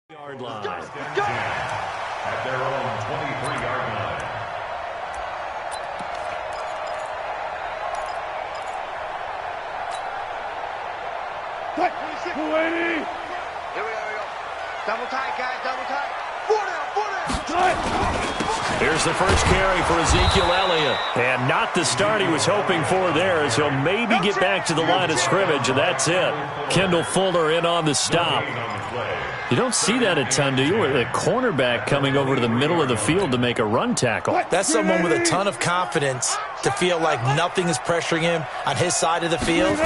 Yard line. At their own 23-yard line. Here we go. Double tight, guys, double tight. Here's the first carry for Ezekiel Elliott. And not the start he was hoping for there, as he'll maybe get back to the line of scrimmage, and that's it. Kendall Fuller in on the stop. You don't see that a ton, do you? With a cornerback coming over to the middle of the field to make a run tackle. That's someone with a ton of confidence to feel like nothing is pressuring him on his side of the field.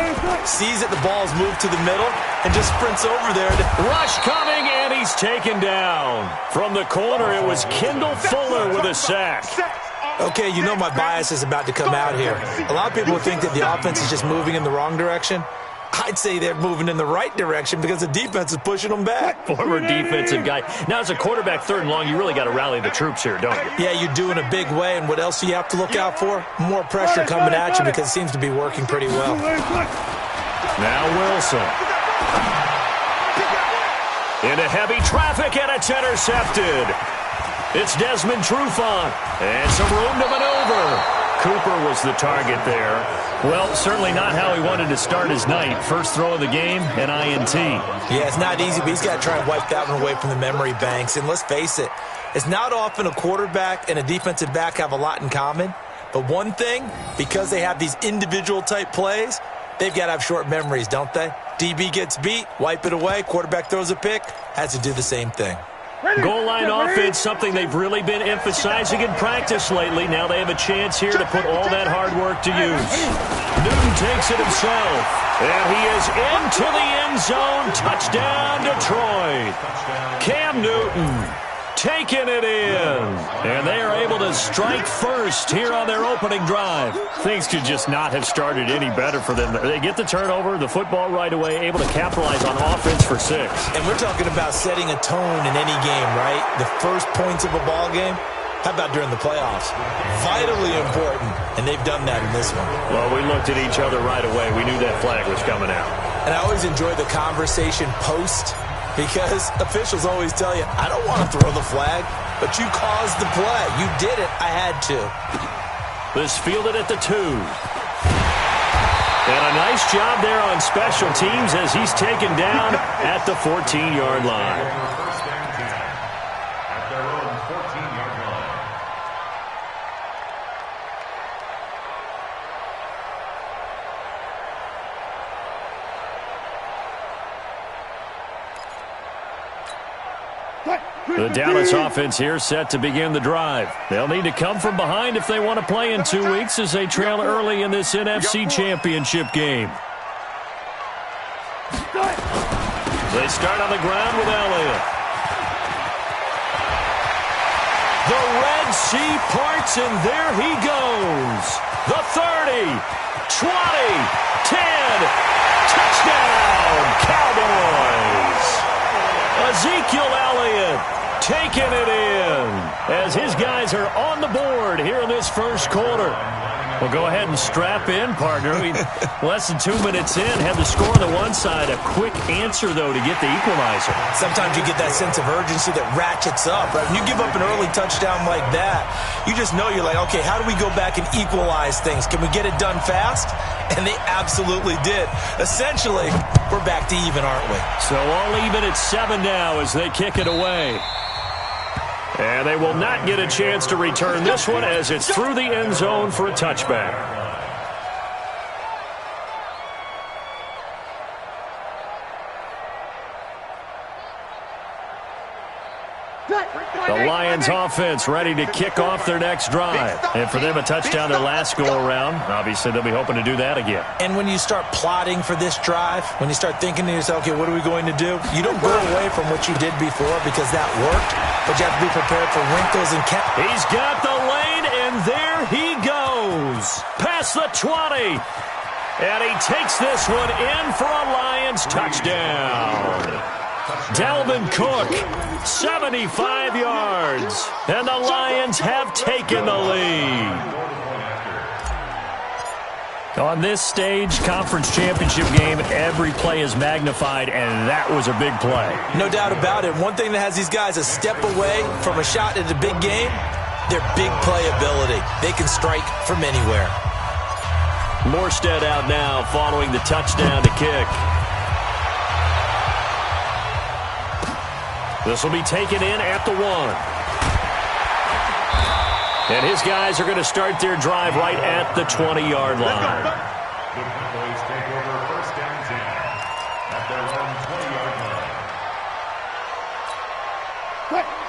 Sees that the ball's moved to the middle and just sprints over there. Rush coming, and he's taken down. From the corner, it was Kendall Fuller with a sack. Okay, you know my bias is about to come out here. A lot of people think that the offense is just moving in the wrong direction. I'd say they're moving in the right direction because the defense is pushing them back. Former defensive guy. Now, as a quarterback, third and long, you really got to rally the troops here, don't you? Yeah, you do in a big way, and what else do you have to look out for? More pressure coming at you because it seems to be working pretty well. Now Wilson. Into heavy traffic, and it's intercepted. It's Desmond Trufant, and some room to maneuver. Cooper was the target there. Well, certainly not how he wanted to start his night. First throw of the game, an INT. Yeah, it's not easy, but he's got to try and wipe that one away from the memory banks. And let's face it, it's not often a quarterback and a defensive back have a lot in common. But one thing, because they have these individual type plays, they've got to have short memories, don't they? DB gets beat, wipe it away, quarterback throws a pick, has to do the same thing. Goal line offense, something they've really been emphasizing in practice lately. Now they have a chance here to put all that hard work to use. Newton takes it himself, and he is into the end zone. Touchdown, Detroit. Cam Newton taking it in, and they are able to strike first here on their opening drive. Things could just not have started any better for them. They get the turnover, the football right away, able to capitalize on offense for 6. And we're talking about setting a tone in any game, right? The first points of a ball game. How about during the playoffs? Vitally important, and they've done that in this one. Well, we looked at each other right away. We knew that flag was coming out. And I always enjoy the conversation post, because officials always tell you, I don't want to throw the flag, but you caused the play. You did it. I had to. This fielded at the 2. And a nice job there on special teams as he's taken down at the 14-yard line. First down 10 at their own 14-yard line. The Dallas offense here set to begin the drive. They'll need to come from behind if they want to play in 2 weeks as they trail early in this NFC Championship game. They start on the ground with Elliott. The Red Sea parts, and there he goes. The 30, 20, 10, touchdown, Cowboys. Ezekiel Elliott taking it in as his guys are on the board here in this first quarter. Well, go ahead and strap in, partner. Less than 2 minutes in, have the score on the one side. A quick answer, though, to get the equalizer. Sometimes you get that sense of urgency that ratchets up, right? When you give up an early touchdown like that, you just know you're like, okay, how do we go back and equalize things? Can we get it done fast? And they absolutely did. Essentially, we're back to even, aren't we? So all even at 7 now as they kick it away. And they will not get a chance to return this one as it's through the end zone for a touchback. The Lions offense ready to kick off their next drive. And for them, a touchdown their last go-around. Obviously, they'll be hoping to do that again. And when you start plotting for this drive, when you start thinking to yourself, okay, what are we going to do? You don't go away from what you did before because that worked, but you have to be prepared for wrinkles and He's got the lane, and there he goes. Past the 20. And he takes this one in for a Lions touchdown. Dalvin Cook, 75 yards, and the Lions have taken the lead. On this stage, conference championship game, every play is magnified, and that was a big play. No doubt about it. One thing that has these guys a step away from a shot in a big game, their big play ability. They can strike from anywhere. Morstead out now following the touchdown to kick. This will be taken in at the 1. And his guys are going to start their drive right at the 20-yard line. The Cowboys take over first down 10 at their own 20-yard line.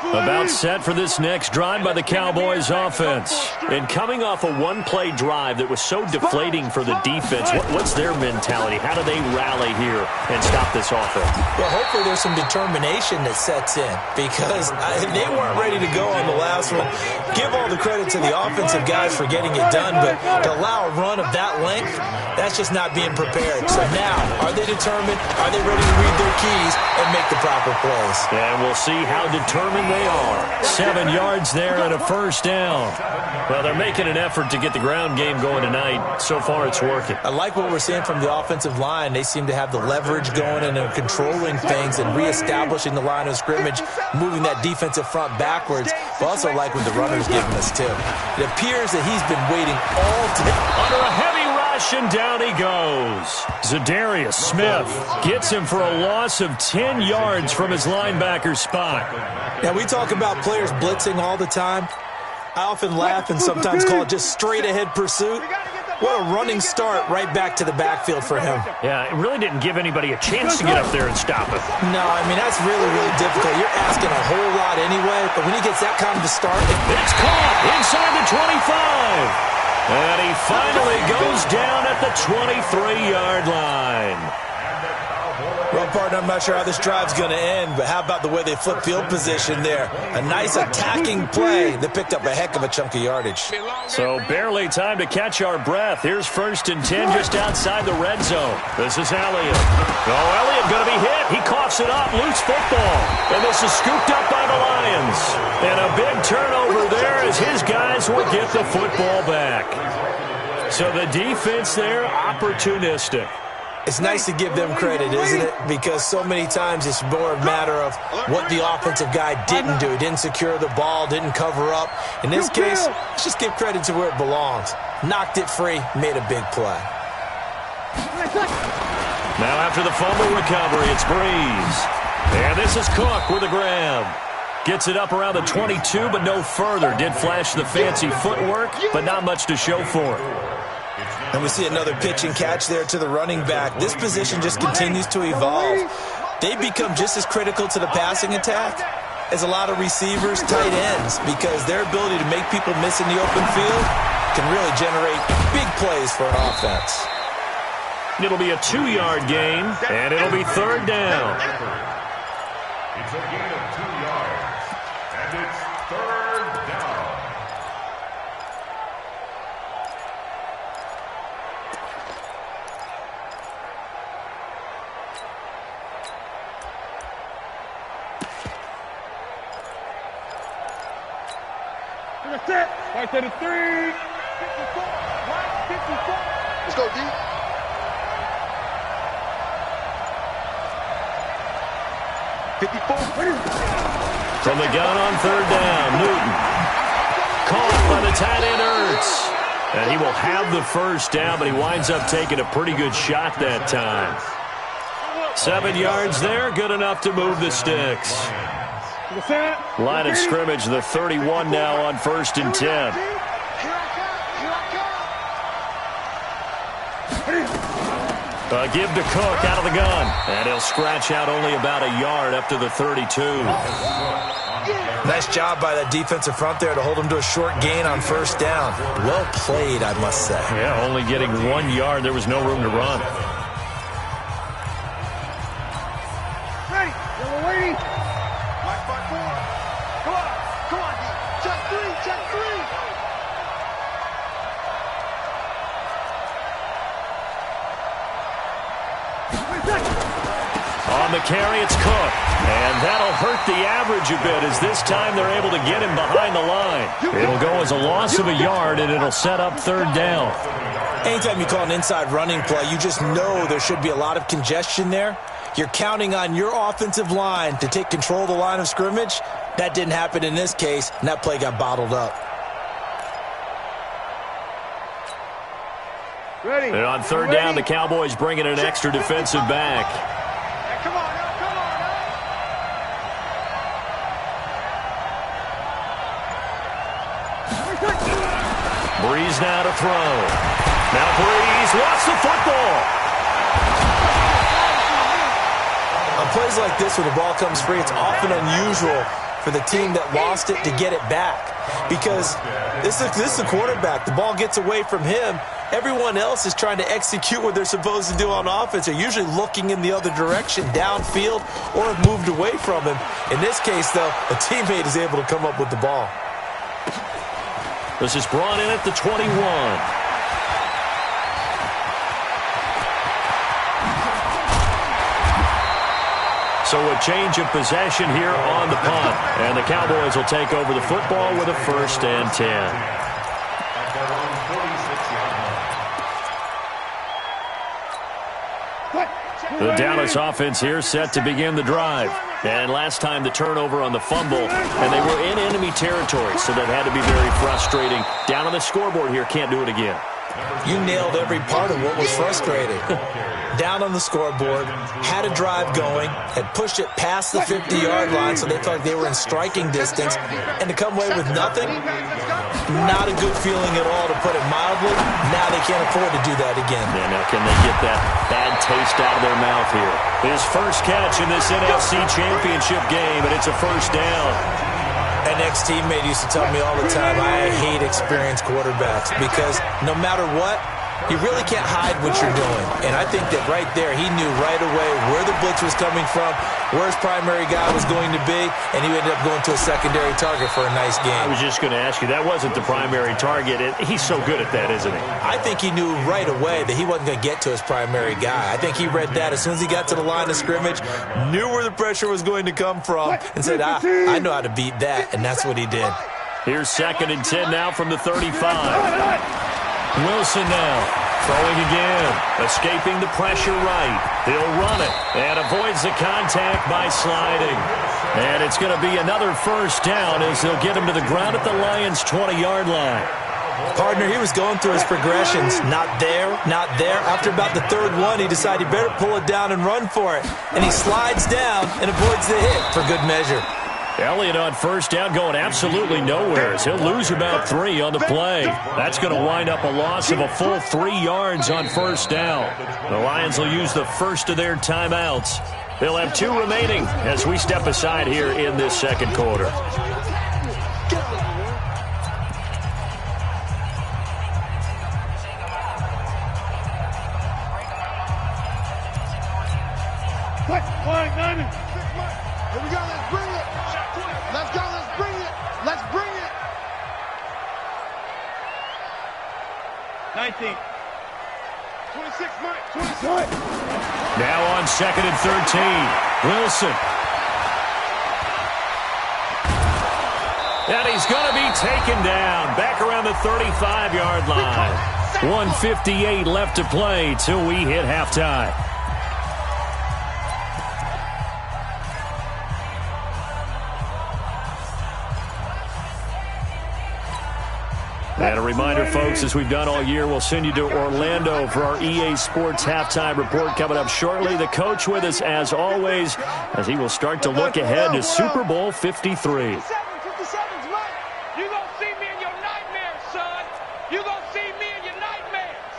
About set for this next drive by the Cowboys offense. And coming off a one-play drive that was so deflating for the defense, what's their mentality? How do they rally here and stop this offense? Well, hopefully there's some determination that sets in because they weren't ready to go on the last one. Give all the credit to the offensive guys for getting it done, but to allow a run of that length, that's just not being prepared. So now, are they determined? Are they ready to read their keys and make the proper plays? And we'll see how determined they are. 7 yards there and a first down. Well, they're making an effort to get the ground game going tonight. So far, it's working. I like what we're seeing from the offensive line. They seem to have the leverage going and they're controlling things and reestablishing the line of scrimmage, moving that defensive front backwards. But also like what the runner's giving us, too. It appears that he's been waiting all day. Under a heavy rush, and down he goes. Zadarius Smith gets him for a loss of 10 yards from his linebacker spot. Now, we talk about players blitzing all the time. I often laugh and sometimes call it just straight-ahead pursuit. What a running start right back to the backfield for him. Yeah, it really didn't give anybody a chance to get up there and stop him. No, I mean, that's really, really difficult. You're asking a whole lot anyway, but when he gets that kind of a start... It's caught inside the 25. And he finally goes down at the 23-yard line. Well, partner, I'm not sure how this drive's going to end, but how about the way they flip field position there? A nice attacking play that picked up a heck of a chunk of yardage. So barely time to catch our breath. Here's 1st and 10 just outside the red zone. This is Elliott. Oh, Elliott going to be hit. He coughs it up. Loose football. And this is scooped up by the Lions. And a big turnover there as his guys will get the football back. So the defense there, opportunistic. It's nice to give them credit, isn't it? Because so many times it's more a matter of what the offensive guy didn't do. He didn't secure the ball, didn't cover up. In this case, let's just give credit to where it belongs. Knocked it free, made a big play. Now after the fumble recovery, it's Breeze. And this is Cook with a grab. Gets it up around the 22, but no further. Did flash the fancy footwork, but not much to show for it. And we see another pitch and catch there to the running back. This position just continues to evolve. They become just as critical to the passing attack as a lot of receivers, tight ends, because their ability to make people miss in the open field can really generate big plays for an offense. It'll be a 2-yard gain, and it'll be 3rd down. It's a gain of 2 yards, and it's 3rd down. That's it. Right to the 3. 54. Let's go, D. From the gun on 3rd down, Newton. Caught by the tight end, Ertz. And he will have the first down, but he winds up taking a pretty good shot that time. 7 yards there, good enough to move the sticks. Line of scrimmage, the 31 now on 1st and 10. Give to Cook out of the gun. And he'll scratch out only about a yard up to the 32. Nice job by that defensive front there to hold him to a short gain on 1st down. Well played, I must say. Yeah, only getting 1 yard. There was no room to run. Ready. We're waiting. Black 5-4. Come on. Come on, D. Check 3. Check 3. On the carry, it's Cook. And that'll hurt the average a bit as this time they're able to get him behind the line. It'll go as a loss of a yard, and it'll set up 3rd down. Anytime you call an inside running play, you just know there should be a lot of congestion there. You're counting on your offensive line to take control of the line of scrimmage. That didn't happen in this case, and that play got bottled up. Ready. And on third down, the Cowboys bring in an extra defensive back. Hey, come on now, come on now. Breeze now to throw. Now Breeze lost the football. On plays like this where the ball comes free, it's often unusual for the team that lost it to get it back. Because this is the quarterback. The ball gets away from him. Everyone else is trying to execute what they're supposed to do on offense. They're usually looking in the other direction, downfield, or have moved away from him. In this case, though, a teammate is able to come up with the ball. This is brought in at the 21. So a change of possession here on the punt. And the Cowboys will take over the football with a 1st and 10. The Dallas offense here set to begin the drive. And last time the turnover on the fumble, and they were in enemy territory, so that had to be very frustrating. Down on the scoreboard here, can't do it again. You nailed every part of what was frustrating. Down on the scoreboard, had a drive going, had pushed it past the 50-yard line so they felt like they were in striking distance, and to come away with nothing, not a good feeling at all, to put it mildly. Now they can't afford to do that again. Yeah, now can they get that bad taste out of their mouth here? His first catch in this NFC Championship game, and it's a 1st down. An ex-teammate used to tell me all the time, I hate experienced quarterbacks because no matter what, you really can't hide what you're doing. And I think that right there, he knew right away where the blitz was coming from, where his primary guy was going to be, and he ended up going to a secondary target for a nice game. I was just going to ask you, that wasn't the primary target. He's so good at that, isn't he? I think he knew right away that he wasn't going to get to his primary guy. I think he read that as soon as he got to the line of scrimmage, knew where the pressure was going to come from, and said, I know how to beat that, and that's what he did. Here's 2nd and 10 now from the 35. Wilson now, throwing again, escaping the pressure right. He'll run it and avoids the contact by sliding. And it's going to be another 1st down as they'll get him to the ground at the Lions' 20-yard line. Partner, he was going through his progressions. Not there, not there. After about the 3rd one, he decided he better pull it down and run for it. And he slides down and avoids the hit for good measure. Elliott on 1st down going absolutely nowhere. He'll lose about 3 on the play. That's going to wind up a loss of a full 3 yards on 1st down. The Lions will use the first of their timeouts. They'll have 2 remaining as we step aside here in this 2nd quarter. Here we go, let's bring it. Let's go, let's bring it. Let's bring it. 19. 26, Mike. 26. Now on 2nd and 13. Wilson. And he's going to be taken down back around the 35-yard line. 1:58 left to play till we hit halftime. And a reminder, folks, as we've done all year, we'll send you to Orlando for our EA Sports halftime report coming up shortly. The coach with us, as always, as he will start to look ahead to Super Bowl 53. 57's Mike. You gonna see me in your nightmares, son. You gonna see me in your nightmares.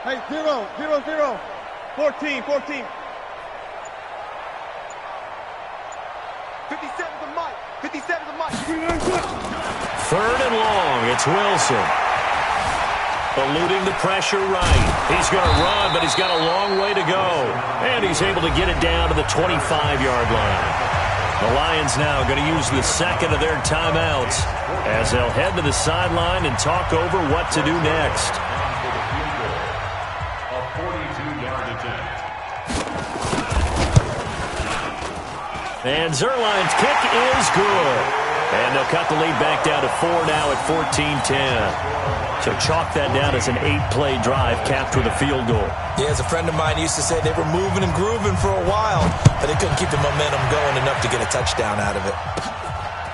Hey, 0, 0, 0. 14, 14. 57's a Mike. 57's a Mike. 3rd and long, it's Wilson. Eluding the pressure right. He's going to run, but he's got a long way to go. And he's able to get it down to the 25-yard line. The Lions now going to use the 2nd of their timeouts as they'll head to the sideline and talk over what to do next. A 42-yard attempt. And Zuerlein's kick is good. And they'll cut the lead back down to 4 now at 14-10. So chalk that down as an 8-play drive capped with a field goal. Yeah, as a friend of mine used to say, they were moving and grooving for a while, but they couldn't keep the momentum going enough to get a touchdown out of it.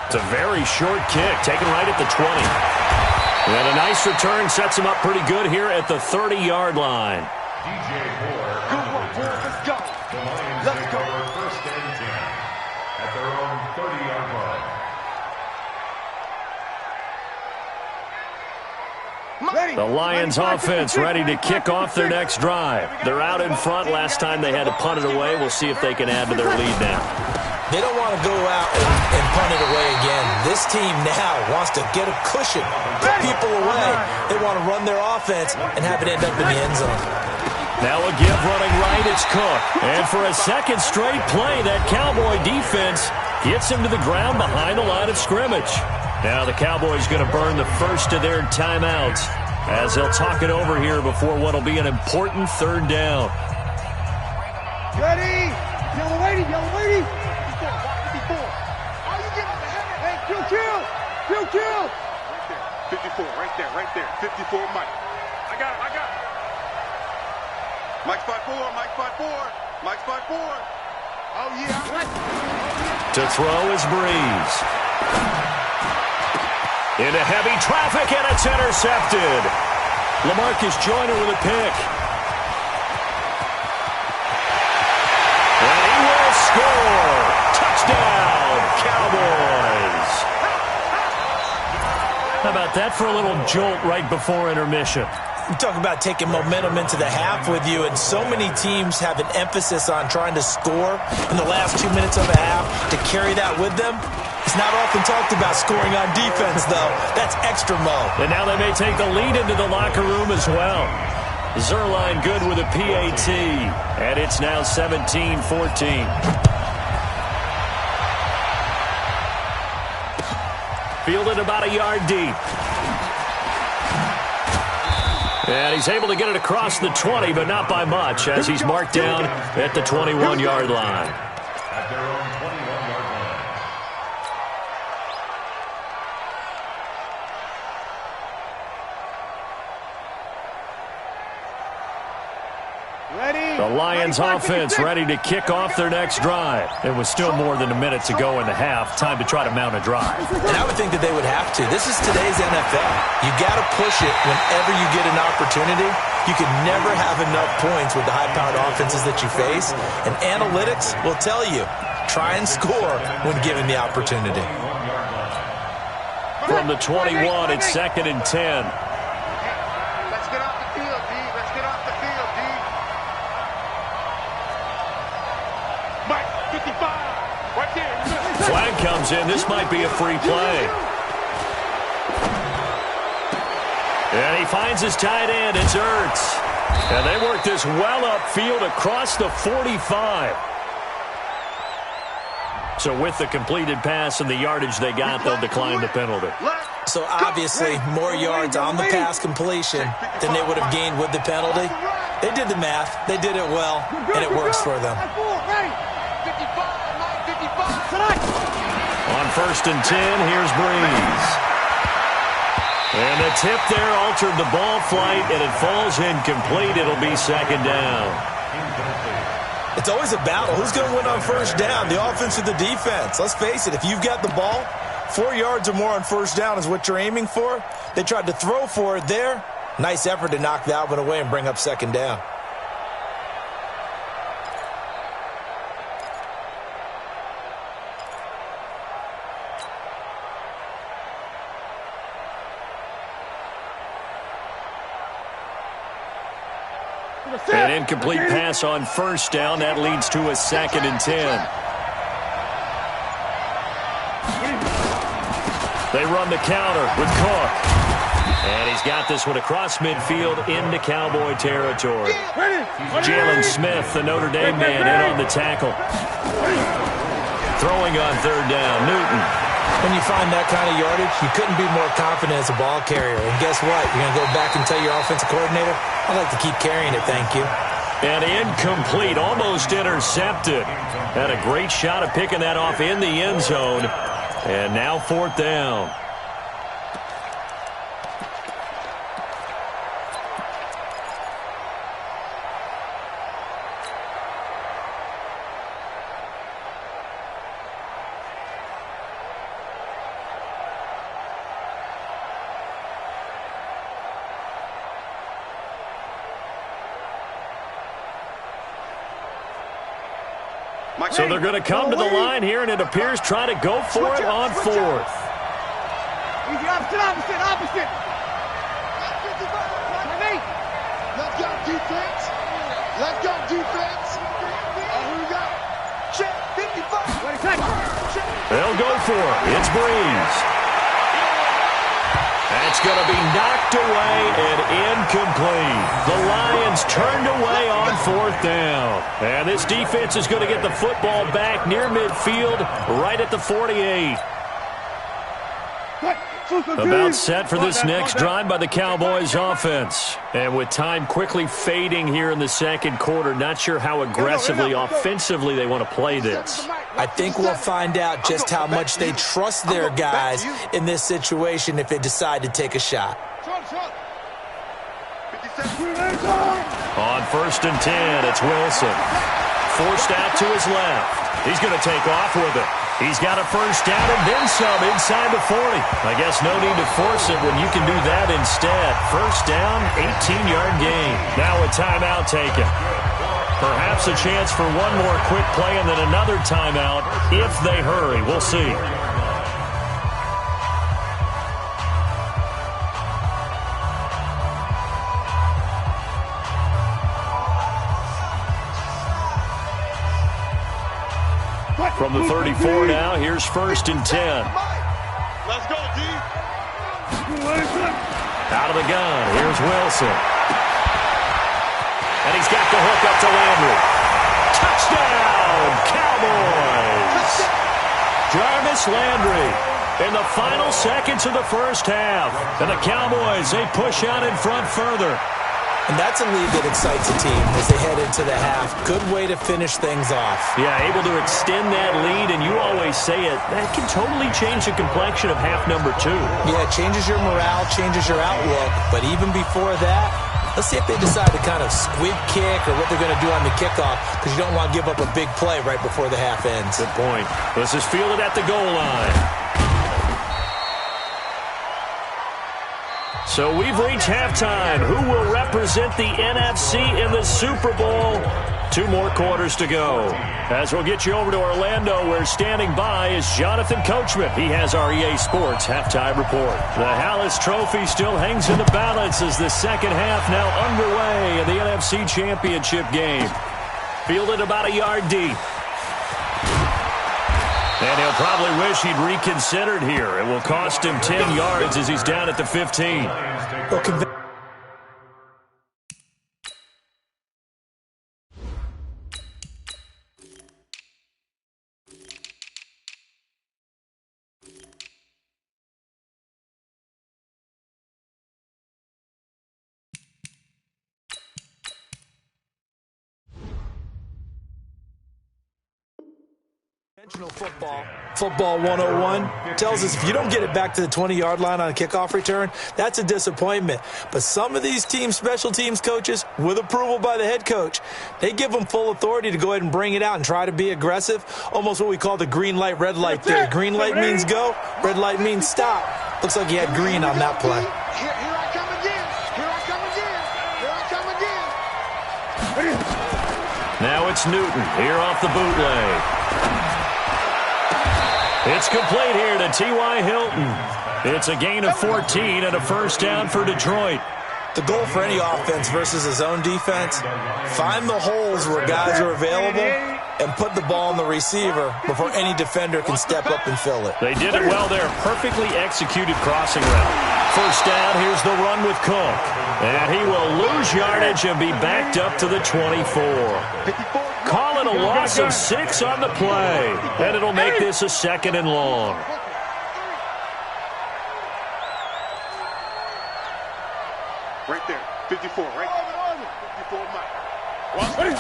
It's a very short kick, taken right at the 20. And a nice return sets him up pretty good here at the 30-yard line. DJ Moore. Good work, boy. Let's go. The Lions take over first and 10 at their own 30-yard line. The Lions offense ready to kick off their next drive. They're out in front. Last time they had to punt it away. We'll see if they can add to their lead now. They don't want to go out and punt it away again. This team now wants to get a cushion, put people away. They want to run their offense and have it end up in the end zone. Now a give running right, it's Cook. And for a second straight play, that Cowboy defense gets him to the ground behind the line of scrimmage. Now the Cowboys going to burn the first of their timeouts as they'll talk it over here before what will be an important third down. Ready? Yellow lady, yellow lady. 54. Oh, you get on the head. Hey, kill. Right there. 54, right there. 54, Mike. I got it. Mike's 5'4". Oh, yeah. To throw is Breeze. Into heavy traffic, and it's intercepted. LaMarcus Joyner with a pick. And he will score. Touchdown, Cowboys. How about that for a little jolt right before intermission? We talk about taking momentum into the half with you, and so many teams have an emphasis on trying to score in the last 2 minutes of a half to carry that with them. It's not often talked about scoring on defense, though. That's extra mo. And now they may take the lead into the locker room as well. Zerline good with a PAT, and it's now 17-14. Fielded about a yard deep. And he's able to get it across the 20, but not by much, as he's marked down at the 21-yard line. At their own 21-yard line. Ready? The Lions offense ready to kick off their next drive. It was still more than a minute to go in the half. Time to try to mount a drive. And I would think that they would have to. This is today's NFL. You got to push it whenever you get an opportunity. You can never have enough points with the high-powered offenses that you face. And analytics will tell you, try and score when given the opportunity. From the 21, it's 2nd and 10. Let's get off the field, D. Mike, 55. Right there. Flag comes in. This might be a free play. And he finds his tight end. It's Ertz. And they work this well upfield across the 45. So with the completed pass and the yardage they got, they'll decline the penalty. So obviously more yards on the pass completion than they would have gained with the penalty. They did the math. They did it well, and it works for them. On 1st and 10, here's Breeze. And the tip there altered the ball flight, and it falls incomplete. It'll be 2nd down. It's always a battle. Who's going to win on 1st down, the offense or the defense? Let's face it, if you've got the ball, 4 yards or more on 1st down is what you're aiming for. They tried to throw for it there. Nice effort to knock that one away and bring up 2nd down. An incomplete pass on 1st down. That leads to a 2nd and 10. They run the counter with Cook. And he's got this one across midfield into Cowboy territory. Jalen Smith, the Notre Dame man, in on the tackle. Throwing on 3rd down, Newton. When you find that kind of yardage, you couldn't be more confident as a ball carrier. And guess what? You're going to go back and tell your offensive coordinator, I'd like to keep carrying it, thank you. And incomplete, almost intercepted. Had a great shot at picking that off in the end zone. And now 4th down. So they're going to come to the line here, and it appears try to go for it on fourth. Easy, opposite. Let's go, defense. Who we got? Check, 55. They'll go for it. It's Breeze. That's going to be knocked away and incomplete. The Lions turned away on fourth down. And this defense is going to get the football back near midfield, right at the 48. About set for this next drive by the Cowboys offense. And with time quickly fading here in the second quarter, not sure how aggressively, offensively they want to play this. I think we'll find out just how much they trust their guys in this situation if they decide to take a shot. On 1st and 10, it's Wilson. Forced out to his left. He's going to take off with it. He's got a first down and then some inside the 40. I guess no need to force it when you can do that instead. First down, 18-yard gain. Now a timeout taken. Perhaps a chance for one more quick play and then another timeout if they hurry. We'll see. From the 34 now, here's 1st and 10. Let's go, D. Out of the gun, here's Wilson. And he's got the hook up to Landry. Touchdown, Cowboys! Jarvis Landry in the final seconds of the first half. And the Cowboys, they push out in front further. And that's a lead that excites a team as they head into the half. Good way to finish things off. Yeah, able to extend that lead, and you always say it, that can totally change the complexion of half number 2. Yeah, it changes your morale, changes your outlook. But even before that, let's see if they decide to kind of squib kick or what they're going to do on the kickoff, because you don't want to give up a big play right before the half ends. Good point. This is fielded at the goal line. So we've reached halftime. Who will represent the NFC in the Super Bowl? 2 more quarters to go. As we'll get you over to Orlando, where standing by is Jonathan Coachman. He has our EA Sports halftime report. The Hallis Trophy still hangs in the balance as the second half now underway in the NFC Championship game. Fielded about a yard deep. And he'll probably wish he'd reconsidered here. It will cost him 10 yards as he's down at the 15. Football 101 tells us if you don't get it back to the 20-yard line on a kickoff return, that's a disappointment. But some of these teams, special teams coaches, with approval by the head coach, they give them full authority to go ahead and bring it out and try to be aggressive, almost what we call the green light, red light theory. Green light means go, red light means stop. Looks like he had green on that play. Here I come again. Now it's Newton here off the bootleg. It's complete here to T.Y. Hilton. It's a gain of 14 and a first down for Detroit. The goal for any offense versus his own defense, find the holes where guys are available and put the ball in the receiver before any defender can step up and fill it. They did it well there. Perfectly executed crossing route. First down, here's the run with Cook. And he will lose yardage and be backed up to the 24. Call it a loss of 6 on the play. And it'll make this a 2nd and long. Right there, 54, right? 54, Mike.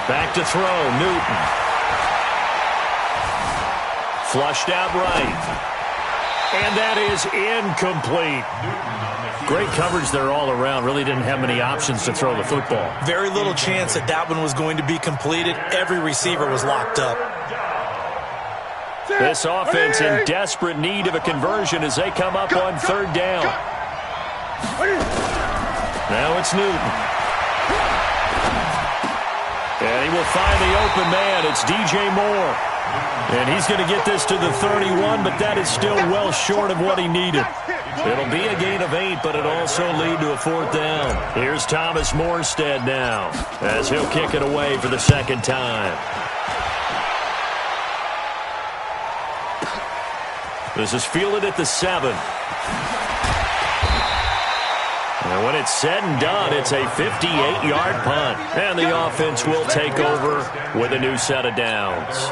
Back to throw, Newton. Flushed out right. And that is incomplete. Great coverage there all around. Really didn't have many options to throw the football. Very little chance that that one was going to be completed. Every receiver was locked up. This offense in desperate need of a conversion as they come up on 3rd down. Now it's Newton. And he will find the open man. It's DJ Moore. And he's going to get this to the 31, but that is still well short of what he needed. It'll be a gain of 8, but it also lead to a 4th down. Here's Thomas Morstead now, as he'll kick it away for the 2nd time. This is fielded at the 7. And when it's said and done, it's a 58-yard punt. And the offense will take over with a new set of downs.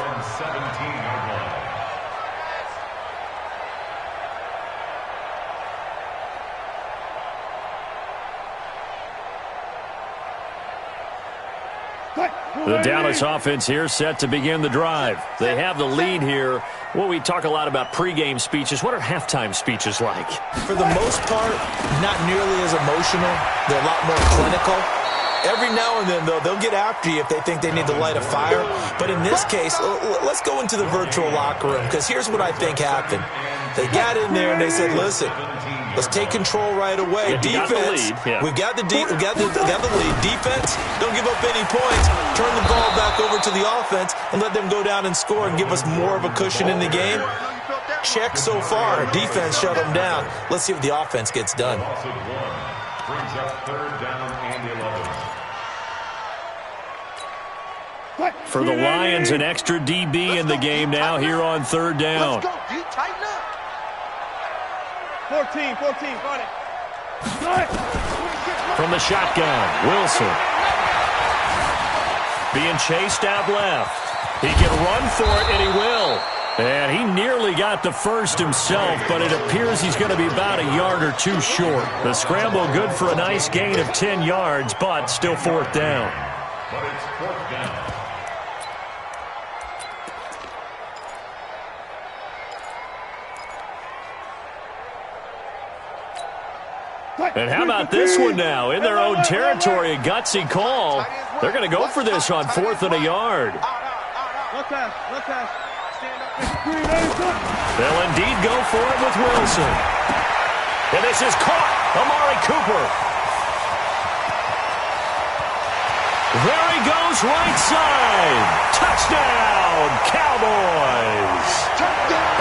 The Dallas offense here set to begin the drive. They have the lead here. Well, we talk a lot about pregame speeches. What are halftime speeches like? For the most part, not nearly as emotional. They're a lot more clinical. Every now and then, though, they'll get after you if they think they need to light a fire. But in this case, let's go into the virtual locker room, because here's what I think happened. They got in there and they said, listen, let's take control right away. Defense, we've got the lead. Defense, don't give up any points. Turn the ball back over to the offense and let them go down and score and give us more of a cushion in the game. Check so far. Defense shut them down. Let's see if the offense gets done. Brings up 3rd down and 11. For the Lions, an extra DB in the game now here on 3rd down. Let's go, D. Tighten up. 14, got it. From the shotgun, Wilson. Being chased out left. He can run for it, and he will. And he nearly got the first himself, but it appears he's going to be about a yard or two short. The scramble good for a nice gain of 10 yards, but still 4th down. But it's 4th down. And how about this one now? In their own territory, a gutsy call. They're going to go for this on 4th and a yard. They'll indeed go for it with Wilson. And this is caught. Amari Cooper. There he goes, right side. Touchdown, Cowboys.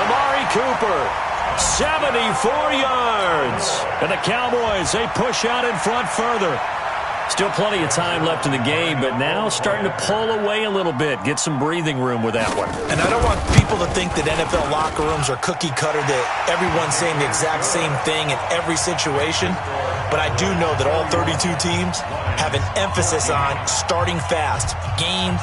Amari Cooper. 74 yards. And the Cowboys, they push out in front further. Still plenty of time left in the game, but now starting to pull away a little bit. Get some breathing room with that one. And I don't want people to think that NFL locker rooms are cookie cutter, that everyone's saying the exact same thing in every situation. But I do know that all 32 teams have an emphasis on starting fast. Game,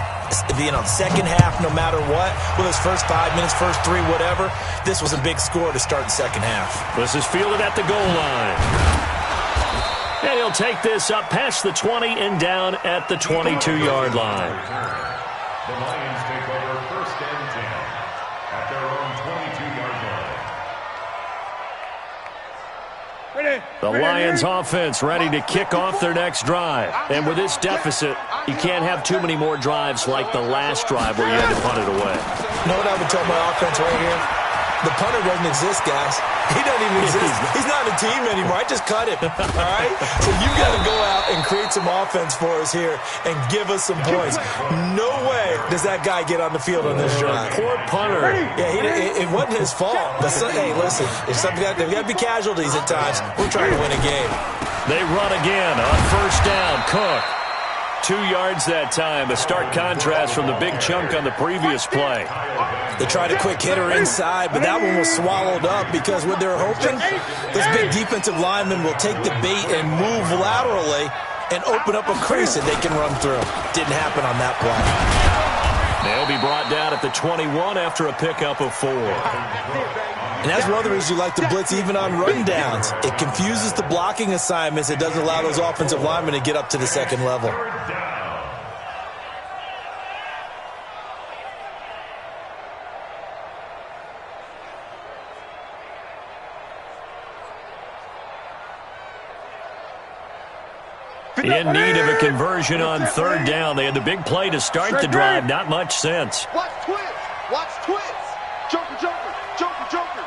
second half, no matter what. Whether it's first 5 minutes, first 3, whatever. This was a big score to start the second half. This is fielded at the goal line. And he'll take this up past the 20 and down at the 22-yard line. The Lions take over 1st and 10 at their own 22-yard line. The Lions offense ready to kick off their next drive. And with this deficit, you can't have too many more drives like the last drive where you had to punt it away. You know what I would tell my offense right here? The punter doesn't exist, guys. He doesn't even exist. He's not a team anymore. I just cut him, all right? So you got to go out and create some offense for us here and give us some points. No way does that guy get on the field on this drive. Poor punter. Yeah, it wasn't his fault. But hey, listen, there's got to be casualties at times. We're trying to win a game. They run again on 1st down. Cook. 2 yards that time. A stark contrast from the big chunk on the previous play. They tried a quick hitter inside, but that one was swallowed up because what they're hoping, this big defensive lineman will take the bait and move laterally and open up a crease that they can run through. Didn't happen on that play. They'll be brought down at the 21 after a pickup of 4. And that's one of the reasons you like to blitz even on rundowns. It confuses the blocking assignments. It doesn't allow those offensive linemen to get up to the second level. In need of a conversion on 3rd down. They had the big play to start the drive. Not much sense. Watch twist. Watch twist. Joker, joker, joker, joker.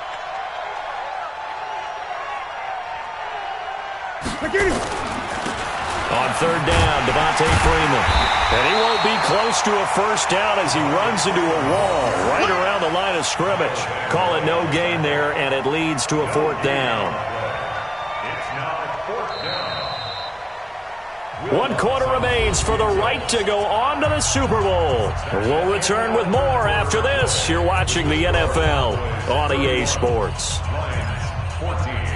On third down, Devontae Freeman. And he won't be close to a first down as he runs into a wall right around the line of scrimmage. Call it no gain there, and it leads to a fourth down. It's now fourth down. 1 quarter remains for the right to go on to the Super Bowl. We'll return with more after this. You're watching the NFL on EA Sports. Lions 14.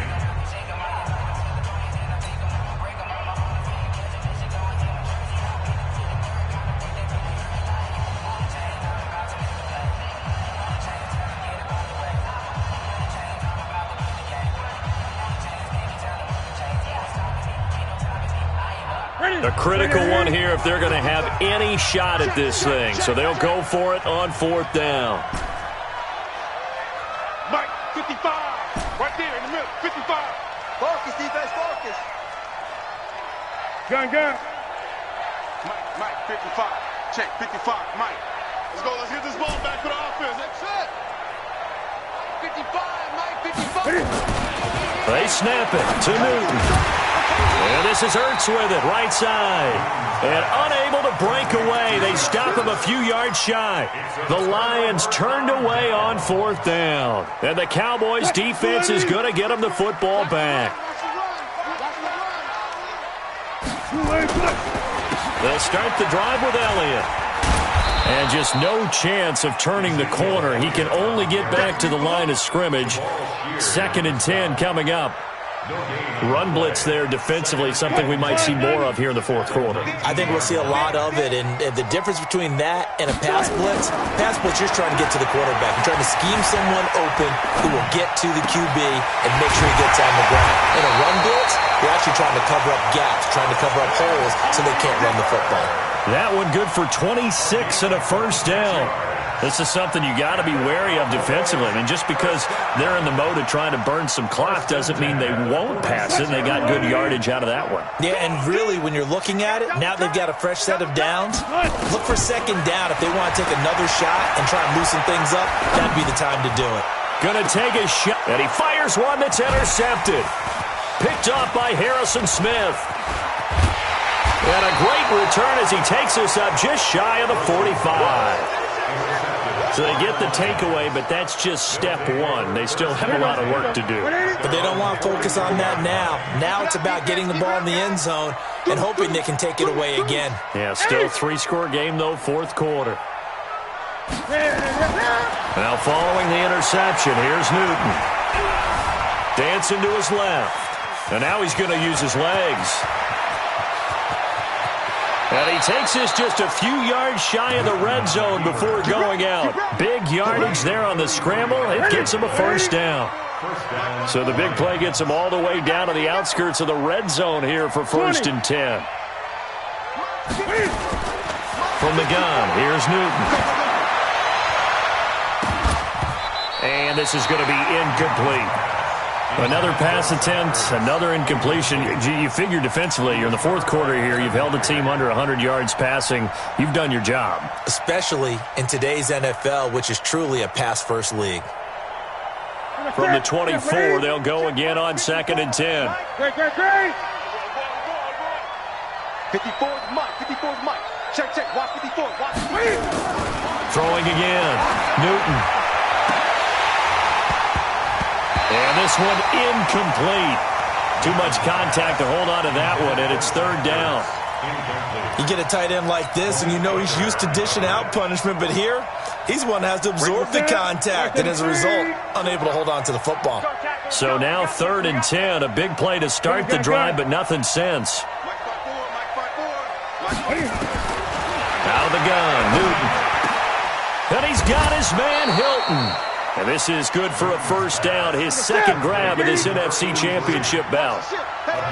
A critical one here if they're going to have any shot at this thing. So they'll go for it on fourth down. Mike, 55. Right there in the middle, 55. Focus, defense, focus. Gun. Mike, 55. Check, 55. Mike. Let's go. Let's get this ball back for the offense. That's it. 55, Mike, 55. They snap it to Newton. And this is Hurts with it, right side. And unable to break away. They stop him a few yards shy. The Lions turned away on fourth down. And the Cowboys defense is going to get them the football back. They'll start the drive with Elliott. And just no chance of turning the corner. He can only get back to the line of scrimmage. 2nd and 10 coming up. Run blitz there defensively, something we might see more of here in the fourth quarter. I think we'll see a lot of it, and the difference between that and a pass blitz, you're trying to get to the quarterback. You're trying to scheme someone open who will get to the QB and make sure he gets on the ground. In a run blitz, you're actually trying to cover up gaps, trying to cover up holes so they can't run the football. That one good for 26 and a first down. This is something you got to be wary of defensively. I mean, just because they're in the mode of trying to burn some clock doesn't mean they won't pass it, and they got good yardage out of that one. Yeah, and really, when you're looking at it, now they've got a fresh set of downs. Look for second down if they want to take another shot and try and loosen things up. That'd be the time to do it. Going to take a shot, and he fires one that's intercepted. Picked off by Harrison Smith. And a great return as he takes us up just shy of the 45. So they get the takeaway, but that's just step one. They still have a lot of work to do. But they don't want to focus on that now. Now it's about getting the ball in the end zone and hoping they can take it away again. Yeah, still 3-score game, though, fourth quarter. Now following the interception, here's Newton. Dancing to his left. And now he's going to use his legs. And he takes this just a few yards shy of the red zone before going out. Big yardage there on the scramble. It gets him a first down. So the big play gets him all the way down to the outskirts of the red zone here for 1st and 10. From the gun, here's Newton. And this is going to be incomplete. Another pass attempt, another incompletion. You figure defensively, you're in the fourth quarter here. You've held the team under 100 yards passing. You've done your job. Especially in today's NFL, which is truly a pass-first league. From the 24, they'll go again on 2nd and 10. Great. 54's Mike. 54's Mike. Check. Watch 54. Watch 54. Throwing again. Newton. And this one incomplete. Too much contact to hold on to that one, and it's 3rd down. You get a tight end like this, and you know he's used to dishing out punishment, but here, he's one that has to absorb the contact, and as a result, unable to hold on to the football. So now 3rd and 10, a big play to start the drive, but nothing since. Out of the gun, Newton. And he's got his man, Hilton. And this is good for a first down, his 2nd grab of this NFC Championship bout.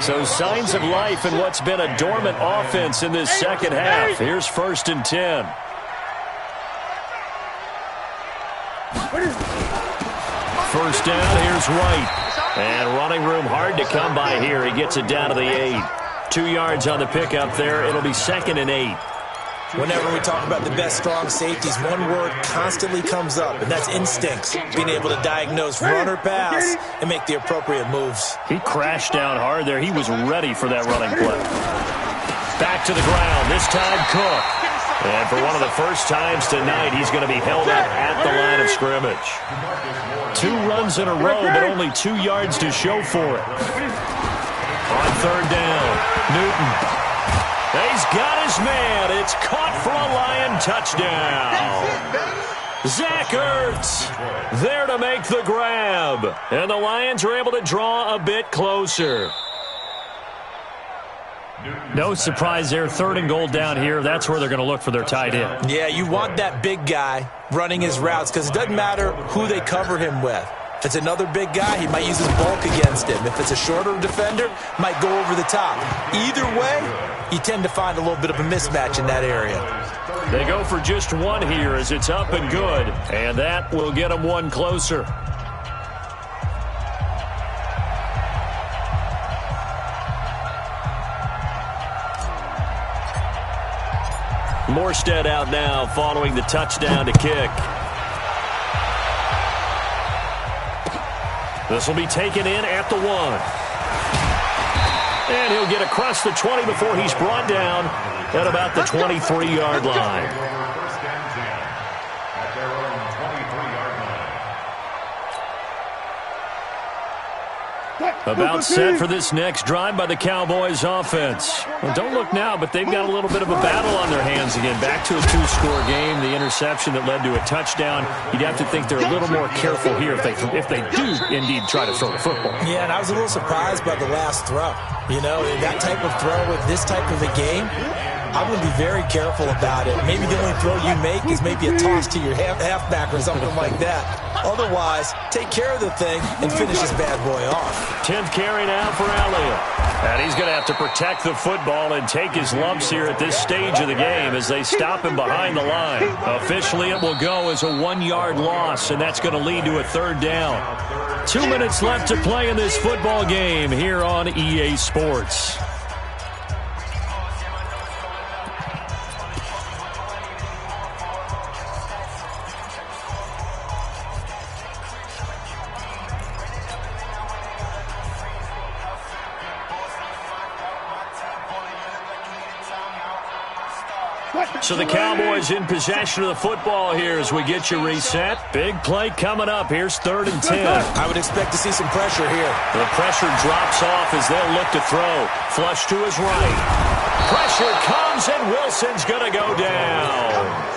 So signs of life in what's been a dormant offense in this second half. Here's 1st and 10. First down, here's Wright. And running room hard to come by here. He gets it down to the 8. 2 yards on the pickup there. It'll be 2nd and 8. Whenever we talk about the best strong safeties, one word constantly comes up, and that's instincts. Being able to diagnose run or pass and make the appropriate moves. He crashed down hard there. He was ready for that running play. Back to the ground, this time Cook. And for one of the first times tonight, he's going to be held up at the line of scrimmage. 2 runs in a row, but only 2 yards to show for it. On third down, Newton. He's got his man. It's caught for a Lion touchdown. Zach Ertz there to make the grab. And the Lions are able to draw a bit closer. No surprise there. 3rd and goal down here. That's where they're going to look for their tight end. Yeah, you want that big guy running his routes because it doesn't matter who they cover him with. If it's another big guy, he might use his bulk against him. If it's a shorter defender, might go over the top. Either way, you tend to find a little bit of a mismatch in that area. They go for just 1 here as it's up and good, and that will get them 1 closer. Morstead out now following the touchdown to kick. This will be taken in at the 1. And he'll get across the 20 before he's brought down at about the 23-yard line. About set for this next drive by the Cowboys offense. Well, don't look now, but they've got a little bit of a battle on their hands again. Back to a 2-score game, the interception that led to a touchdown. You'd have to think they're a little more careful here if they do indeed try to throw the football. Yeah, and I was a little surprised by the last throw. You know, that type of throw with this type of a game, I'm going to be very careful about it. Maybe the only throw you make is maybe a toss to your halfback or something like that. Otherwise, take care of the thing and finish this bad boy off. 10th carry now for Elliott. And he's going to have to protect the football and take his lumps here at this stage of the game as they stop him behind the line. Officially, it will go as a 1-yard loss, and that's going to lead to a 3rd down. 2 minutes left to play in this football game here on EA Sports. So the Cowboys in possession of the football here as we get you reset. Big play coming up. Here's 3rd and 10. I would expect to see some pressure here. The pressure drops off as they'll look to throw. Flush to his right. Pressure comes, and Wilson's going to go down.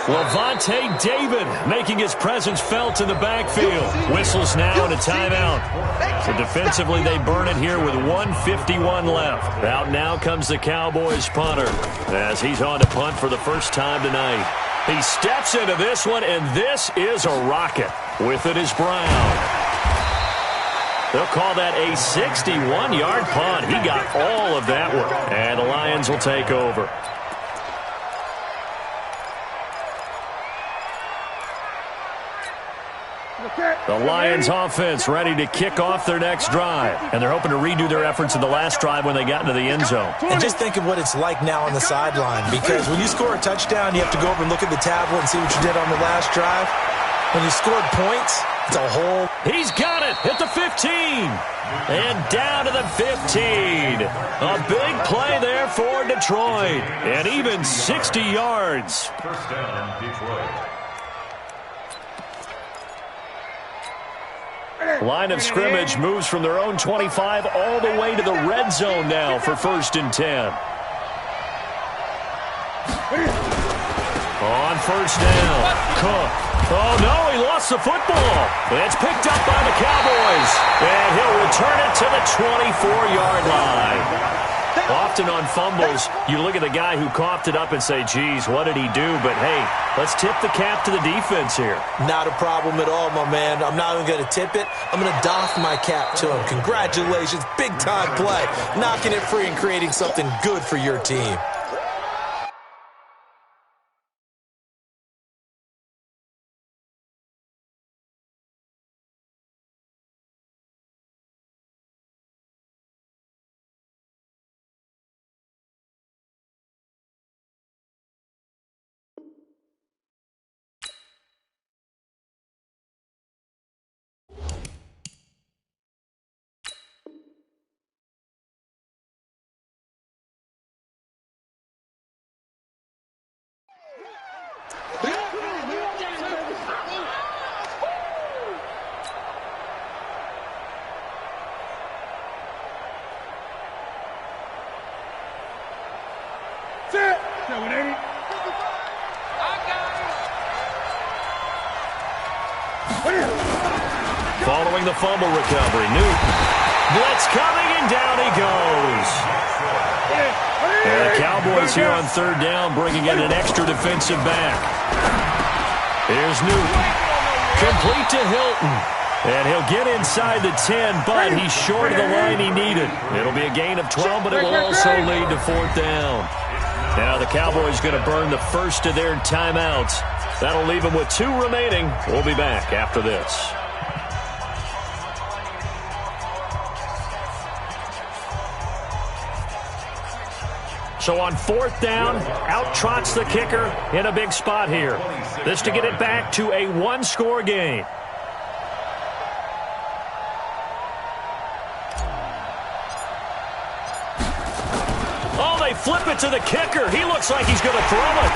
Lavonte David making his presence felt in the backfield. Whistles now and a timeout. So defensively, they burn it here with 1:51 left. Out now comes the Cowboys punter as he's on to punt for the first time tonight. He steps into this one, and this is a rocket. With it is Brown. They'll call that a 61-yard punt. He got all of that one. And the Lions will take over. The Lions offense ready to kick off their next drive. And they're hoping to redo their efforts in the last drive when they got into the end zone. And just think of what it's like now on the sideline. Because when you score a touchdown, you have to go over and look at the tablet and see what you did on the last drive. When you scored points, it's a whole... He's got it at the 15. And down to the 15. A big play there for Detroit. And even 60 yards. First down, Detroit. Line of scrimmage moves from their own 25 all the way to the red zone now for 1st and 10. On 1st down, Cook. Oh, no, he lost the football. It's picked up by the Cowboys. And he'll return it to the 24-yard line. Often on fumbles, you look at the guy who coughed it up and say, geez, what did he do? But, hey, let's tip the cap to the defense here. Not a problem at all, my man. I'm not even going to tip it. I'm going to doff my cap to him. Congratulations. Big-time play. Knocking it free and creating something good for your team. Following the fumble recovery, Newton. Blitz coming, and down he goes. And the Cowboys here on third down, bringing in an extra defensive back. Here's Newton. Complete to Hilton. And he'll get inside the 10, but he's short of the line he needed. It'll be a gain of 12, but it will also lead to fourth down. Now the Cowboys going to burn the first of their timeouts. That'll leave them with 2 remaining. We'll be back after this. So on fourth down, out trots the kicker in a big spot here. This to get it back to a 1-score game. Oh, they flip it to the kicker. He looks like he's going to throw it.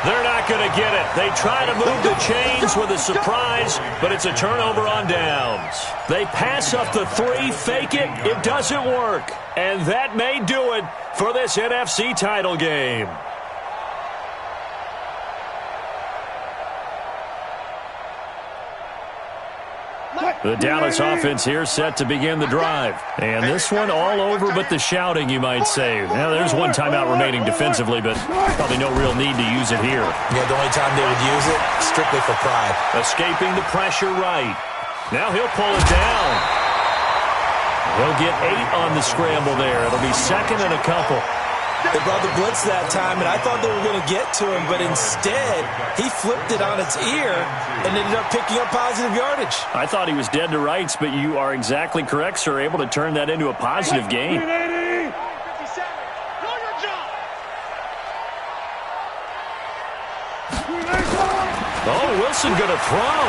They're not going to get it. They try to move the chains with a surprise, but it's a turnover on downs. They pass up the 3, fake it. It doesn't work. And that may do it for this NFC title game. The Dallas offense here set to begin the drive. And this one all over but the shouting, you might say. Now, there's one timeout remaining defensively, but probably no real need to use it here. Yeah, the only time they would use it, strictly for pride. Escaping the pressure right. Now he'll pull it down. He'll get 8 on the scramble there. It'll be second and a couple. They brought the blitz that time, and I thought they were going to get to him, but instead, he flipped it on its ear and ended up picking up positive yardage. I thought he was dead to rights, but you are exactly correct, sir. Able to turn that into a positive gain. Oh, Wilson going to throw.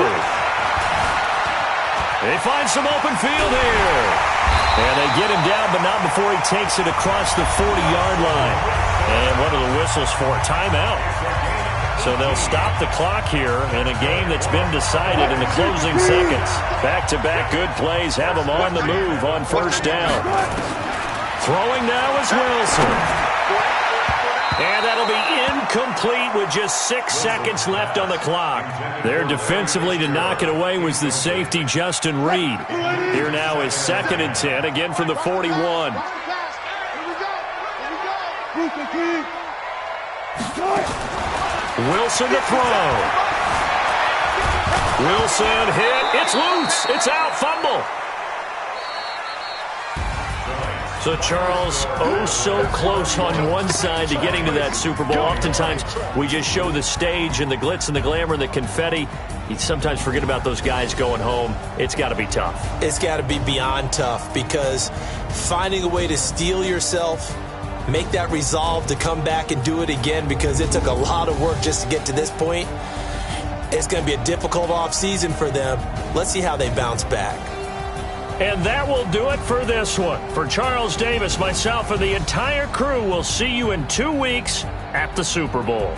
They find some open field here. And they get him down, but not before he takes it across the 40-yard line. And what are the whistles for? Timeout. So they'll stop the clock here in a game that's been decided in the closing seconds. Back-to-back good plays have them on the move on first down. Throwing now is Wilson. And that'll be incomplete with just 6 seconds left on the clock. There defensively to knock it away was the safety, Justin Reed. Here now is 2nd and 10, again from the 41. Wilson to throw. Wilson hit. It's loose. It's out. Fumble. So, Charles, oh so close on one side to getting to that Super Bowl. Oftentimes, we just show the stage and the glitz and the glamour and the confetti. You sometimes forget about those guys going home. It's got to be tough. It's got to be beyond tough because finding a way to steel yourself, make that resolve to come back and do it again because it took a lot of work just to get to this point. It's going to be a difficult offseason for them. Let's see how they bounce back. And that will do it for this one. For Charles Davis, myself, and the entire crew, we'll see you in 2 weeks at the Super Bowl.